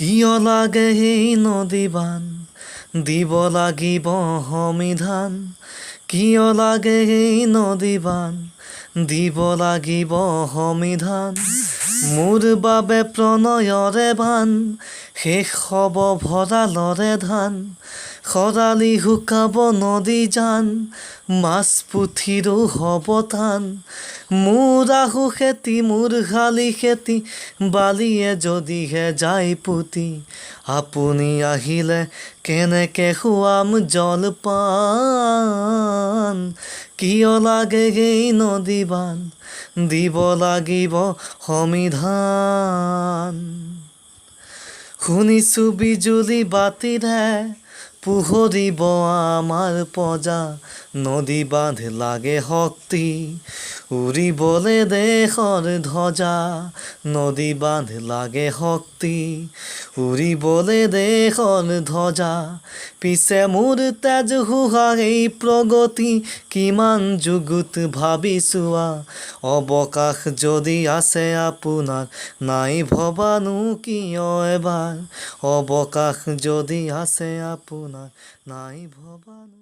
কিয় লাগে এই নদীবান দিব লাগিব সমিধান কিয় লাগে এই নদীবান দিব লাগিব সমিধান মোৰ বাবে প্ৰণয়ৰে বান শেষ হ'ব ভঁৰালৰে ধান খৰালি শুকাব নদী জান মাছ পুঠিৰো হ'ব টান মোৰ আহু খেতি মোৰ শালি খেতি বালিয়ে যদিহে যায় পুতি আপুনি আহিলে কেনেকে খুৱাম জলপান কিয় লাগে এই নদীবান দিব লাগিব সমিধান শুনিছোঁ বিজুলী বাতিৰে পোহৰিব আমাৰ প্ৰজা নদী বান্ধ লাগে শক্তি উৰিবলে দেশৰ ধ্বজা নদী বান্ধ লাগে শক্তি উৰিবলে দেশৰ ধ্বজা পিছে মোৰ তেজ হোহা এই প্ৰগতি কিমান যুগুত ভাবি চোৱা অৱকাশ যদি আছে আপোনাৰ নাই ভবানো কিয় এবাৰ অৱকাশ যদি আছে আপোনাৰ নাই ভবানো